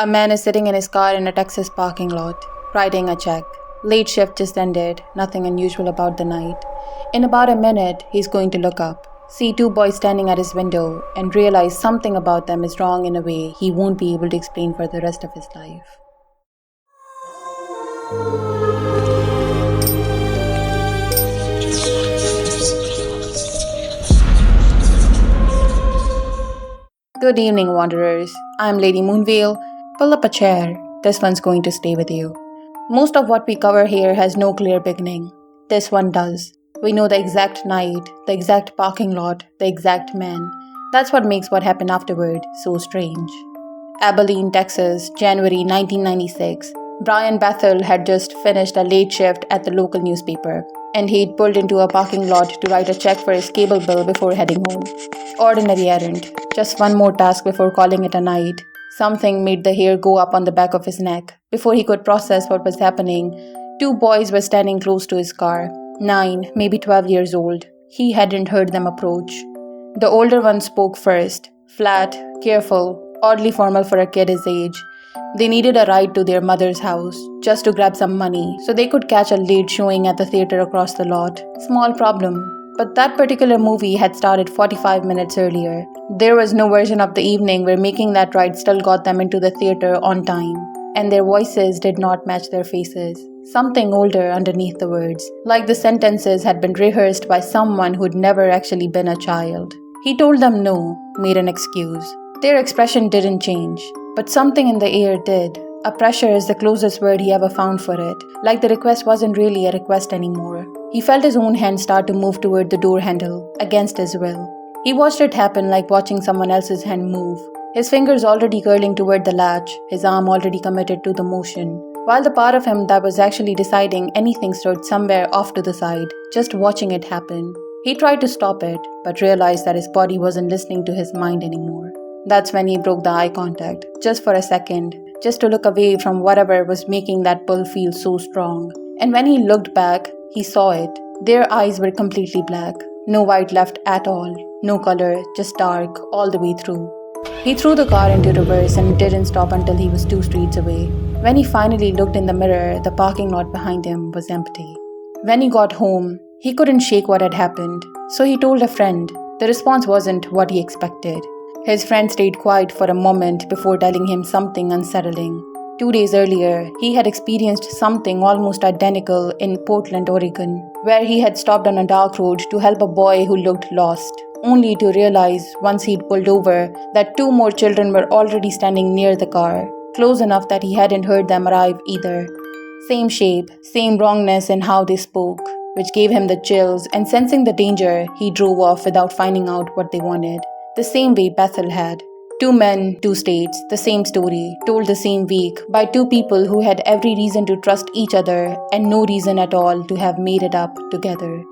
A man is sitting in his car in a Texas parking lot, writing a check. Late shift just ended, nothing unusual about the night. In about a minute, he's going to look up, see two boys standing at his window, and realize something about them is wrong in a way he won't be able to explain for the rest of his life. Good evening, wanderers. I'm Lady Moonveil. Pull up a chair. This one's going to stay with you. Most of what we cover here has no clear beginning. This one does. We know the exact night, the exact parking lot, the exact man. That's what makes what happened afterward so strange. Abilene, Texas, January 1996. Brian Bethel had just finished a late shift at the local newspaper, and he'd pulled into a parking lot to write a check for his cable bill before heading home. Ordinary errand, just one more task before calling it a night. Something made the hair go up on the back of his neck. Before he could process what was happening, two boys were standing close to his car, 9, maybe 12 years old. He hadn't heard them approach. The older one spoke first, flat, careful, oddly formal for a kid his age. They needed a ride to their mother's house, just to grab some money, so they could catch a late showing at the theater across the lot. Small problem. But that particular movie had started 45 minutes earlier. There was no version of the evening where making that ride still got them into the theater on time. And their voices did not match their faces. Something older underneath the words, like the sentences had been rehearsed by someone who'd never actually been a child. He told them no, made an excuse. Their expression didn't change, but something in the air did. A pressure is the closest word he ever found for it, like the request wasn't really a request anymore. He felt his own hand start to move toward the door handle, against his will. He watched it happen like watching someone else's hand move. His fingers already curling toward the latch, his arm already committed to the motion, while the part of him that was actually deciding anything stood somewhere off to the side, just watching it happen. He tried to stop it, but realized that his body wasn't listening to his mind anymore. That's when he broke the eye contact, just for a second, just to look away from whatever was making that pull feel so strong. And when he looked back, he saw it. Their eyes were completely black. No white left at all. No color, just dark, all the way through. He threw the car into reverse and didn't stop until he was 2 streets away. When he finally looked in the mirror, the parking lot behind him was empty. When he got home, he couldn't shake what had happened, so he told a friend. The response wasn't what he expected. His friend stayed quiet for a moment before telling him something unsettling. 2 days earlier, he had experienced something almost identical in Portland, Oregon, where he had stopped on a dark road to help a boy who looked lost, only to realize once he'd pulled over that 2 more children were already standing near the car, close enough that he hadn't heard them arrive either. Same shape, same wrongness in how they spoke, which gave him the chills, and sensing the danger, he drove off without finding out what they wanted. The same way Bethel had. 2 men, 2 states, the same story, told the same week, by 2 people who had every reason to trust each other and no reason at all to have made it up together.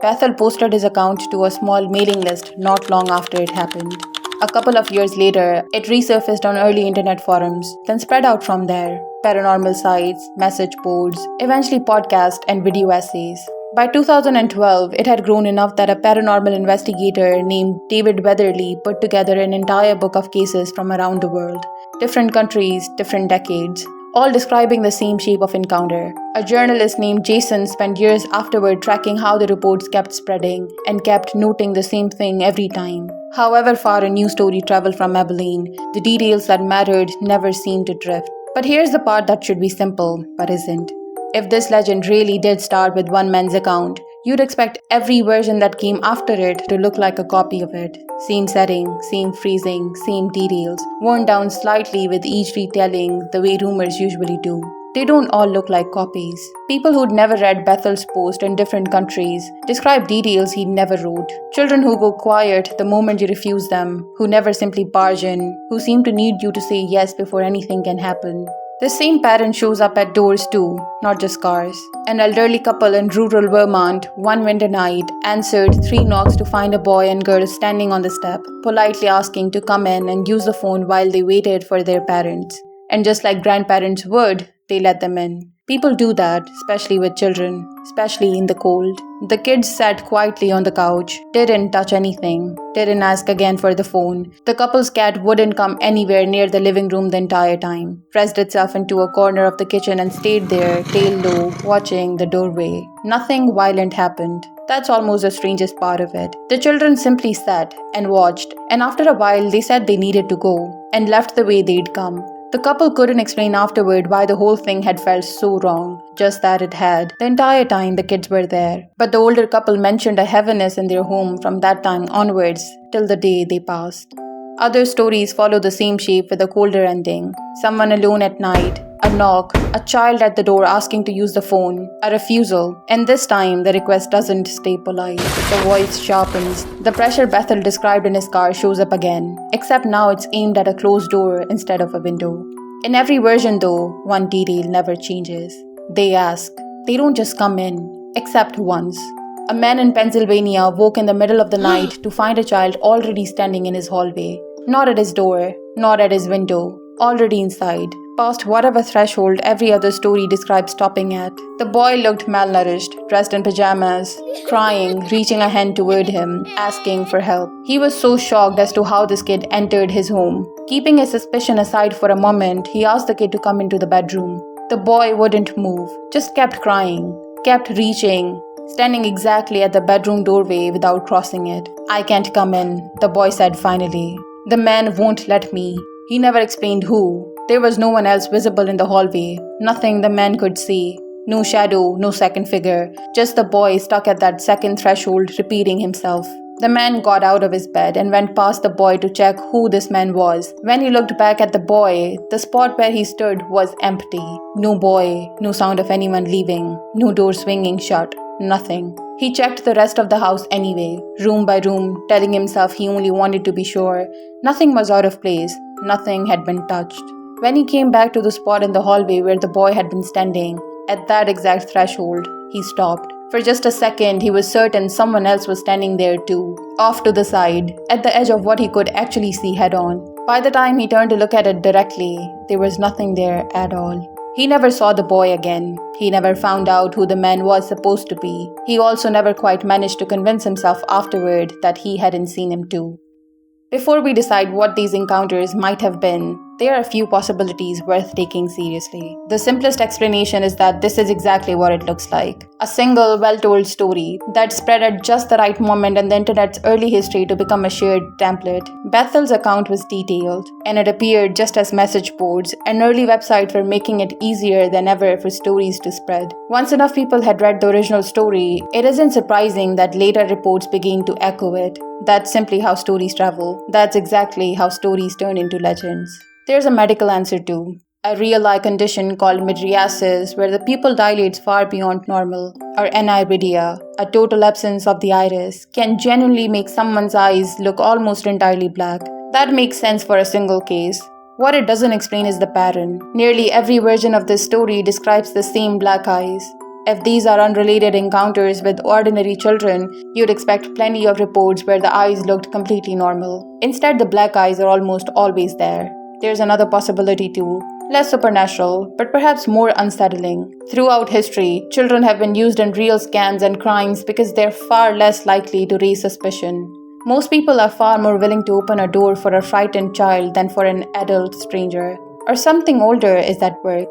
Bethel posted his account to a small mailing list not long after it happened. A couple of years later, it resurfaced on early internet forums, then spread out from there. Paranormal sites, message boards, eventually podcasts and video essays. By 2012, it had grown enough that a paranormal investigator named David Weatherly put together an entire book of cases from around the world. Different countries, different decades, all describing the same shape of encounter. A journalist named Jason spent years afterward tracking how the reports kept spreading and kept noting the same thing every time. However far a news story traveled from Abilene, the details that mattered never seemed to drift. But here's the part that should be simple, but isn't. If this legend really did start with one man's account, you'd expect every version that came after it to look like a copy of it. Same setting, same phrasing, same details, worn down slightly with each retelling the way rumors usually do. They don't all look like copies. People who'd never read Bethel's post in different countries describe details he never wrote. Children who go quiet the moment you refuse them, who never simply barge in, who seem to need you to say yes before anything can happen. The same pattern shows up at doors too, not just cars. An elderly couple in rural Vermont, one winter night, answered 3 knocks to find a boy and girl standing on the step, politely asking to come in and use the phone while they waited for their parents. And just like grandparents would, they let them in. People do that, especially with children, especially in the cold. The kids sat quietly on the couch, didn't touch anything, didn't ask again for the phone. The couple's cat wouldn't come anywhere near the living room the entire time, pressed itself into a corner of the kitchen and stayed there, tail low, watching the doorway. Nothing violent happened. That's almost the strangest part of it. The children simply sat and watched, and after a while they said they needed to go, and left the way they'd come. The couple couldn't explain afterward why the whole thing had felt so wrong, just that it had, the entire time the kids were there. But the older couple mentioned a heaviness in their home from that time onwards, till the day they passed. Other stories follow the same shape with a colder ending. Someone alone at night, a knock, a child at the door asking to use the phone, a refusal, and this time the request doesn't stay polite. The voice sharpens. The pressure Bethel described in his car shows up again, except now it's aimed at a closed door instead of a window. In every version though, one detail never changes. They ask. They don't just come in, except once. A man in Pennsylvania woke in the middle of the night to find a child already standing in his hallway. Not at his door, not at his window, already inside, past whatever threshold every other story describes stopping at. The boy looked malnourished, dressed in pajamas, crying, reaching a hand toward him, asking for help. He was so shocked as to how this kid entered his home. Keeping his suspicion aside for a moment, he asked the kid to come into the bedroom. The boy wouldn't move, just kept crying, kept reaching, standing exactly at the bedroom doorway without crossing it. "I can't come in," the boy said finally. "The man won't let me." He never explained who. There was no one else visible in the hallway. Nothing the man could see. No shadow, no second figure. Just the boy stuck at that second threshold, repeating himself. The man got out of his bed and went past the boy to check who this man was. When he looked back at the boy, the spot where he stood was empty. No boy, no sound of anyone leaving, no door swinging shut, nothing. He checked the rest of the house anyway, room by room, telling himself he only wanted to be sure. Nothing was out of place, nothing had been touched. When he came back to the spot in the hallway where the boy had been standing, at that exact threshold, he stopped. For just a second, he was certain someone else was standing there too, off to the side, at the edge of what he could actually see head on. By the time he turned to look at it directly, there was nothing there at all. He never saw the boy again. He never found out who the man was supposed to be. He also never quite managed to convince himself afterward that he hadn't seen him too. Before we decide what these encounters might have been, there are a few possibilities worth taking seriously. The simplest explanation is that this is exactly what it looks like. A single, well-told story that spread at just the right moment in the internet's early history to become a shared template. Bethel's account was detailed, and it appeared just as message boards and early websites were making it easier than ever for stories to spread. Once enough people had read the original story, it isn't surprising that later reports began to echo it. That's simply how stories travel. That's exactly how stories turn into legends. There's a medical answer too. A real eye condition called mydriasis, where the pupil dilates far beyond normal, or aniridia, a total absence of the iris, can genuinely make someone's eyes look almost entirely black. That makes sense for a single case. What it doesn't explain is the pattern. Nearly every version of this story describes the same black eyes. If these are unrelated encounters with ordinary children, you'd expect plenty of reports where the eyes looked completely normal. Instead, the black eyes are almost always there. There's another possibility too, less supernatural, but perhaps more unsettling. Throughout history, children have been used in real scams and crimes because they're far less likely to raise suspicion. Most people are far more willing to open a door for a frightened child than for an adult stranger, or something older is at work.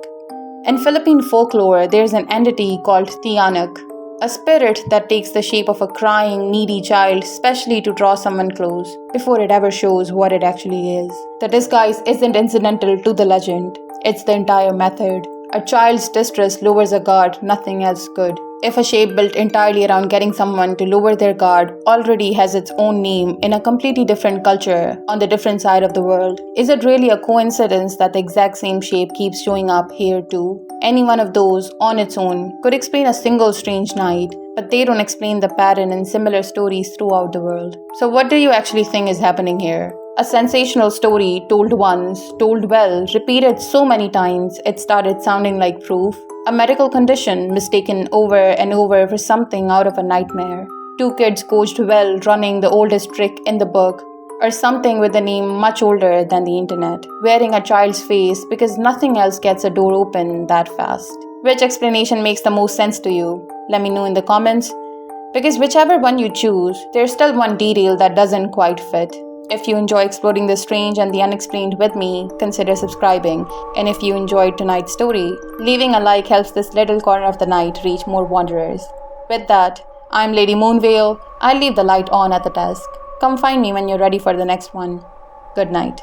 In Philippine folklore, there's an entity called Tiyanak, a spirit that takes the shape of a crying, needy child, specially to draw someone close, before it ever shows what it actually is. The disguise isn't incidental to the legend, it's the entire method. A child's distress lowers a guard, nothing else could. If a shape built entirely around getting someone to lower their guard already has its own name in a completely different culture on the different side of the world, is it really a coincidence that the exact same shape keeps showing up here too? Any one of those, on its own, could explain a single strange night, but they don't explain the pattern in similar stories throughout the world. So what do you actually think is happening here? A sensational story told once, told well, repeated so many times it started sounding like proof. A medical condition mistaken over and over for something out of a nightmare. Two kids coached well running the oldest trick in the book. Or something with a name much older than the internet. Wearing a child's face because nothing else gets a door open that fast. Which explanation makes the most sense to you? Let me know in the comments. Because whichever one you choose, there's still one detail that doesn't quite fit. If you enjoy exploring the strange and the unexplained with me, consider subscribing. And if you enjoyed tonight's story, leaving a like helps this little corner of the night reach more wanderers. With that, I'm Lady Moonveil. I'll leave the light on at the desk. Come find me when you're ready for the next one. Good night.